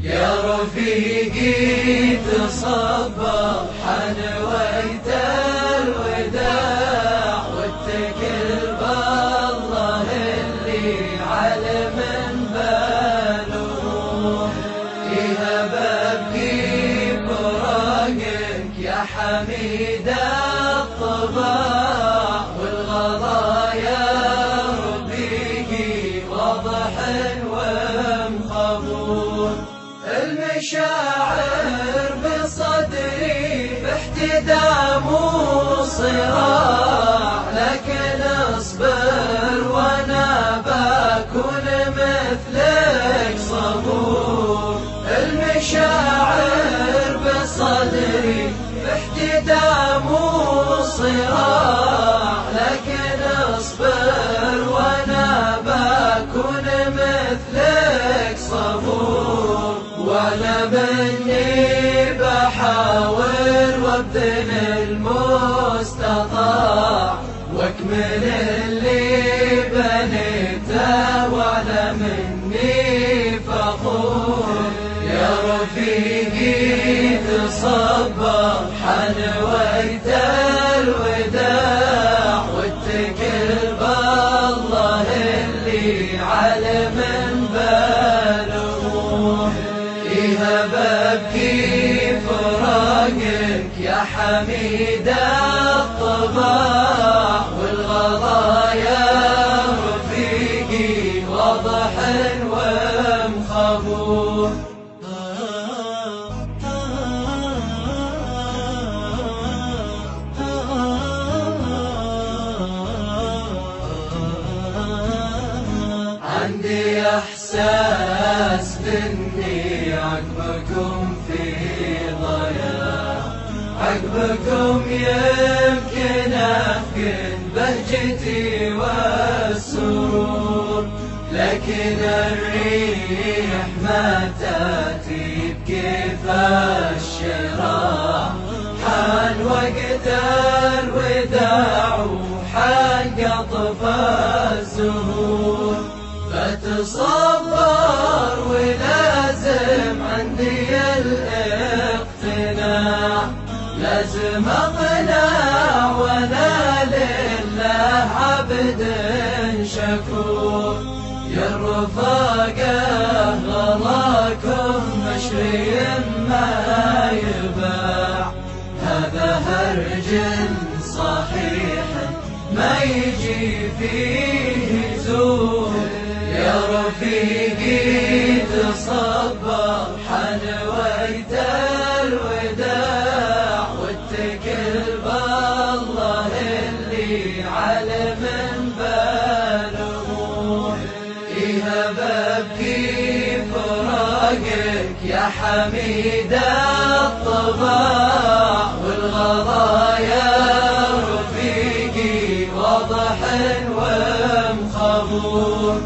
يا رفيقي تصبر حنويت الوداع واتكل بالله اللي على من باله يهب ابكي براقك يا حميد الطباع والغلا يا رفيقي واضح ومخبور المشاعر بصدري باحتدام وصراع لكن اصبر وانا بكون مثلك صبور المشاعر بصدري باحتدام وصراع لكن اصبر وانا بكون مثلك صبور وانا مني بحاول وابذل المستطاع واكمل اللي بنيته وانا مني فخور يا رفيقي تصبر حنويت الوداع واتكل بالله اللي على من باله يهب ابكي فراقك يا حميد الطباع والغلا يا رفيقي واضح ومخبور عندي احساس باني عقبكم في ضياع عقبكم يمكن افقد بهجتي والسرور لكن الريح ما تاتي بكيف الشراع حان وقت الوداع وحان قطف الزهور بتصبر ولازم عندي الاقتناع لازم اقنع وانا لله عبد شكور يا الرفاقة غلاكم مشري ما يباع هذا هرج صحيح ما يجي فيه زور يا رفيقي تصبر حنويت الوداع واتكل بالله اللي على من باله يهب ابكي فراقك يا حميد الطباع والغلا يا رفيقي واضح ومخبور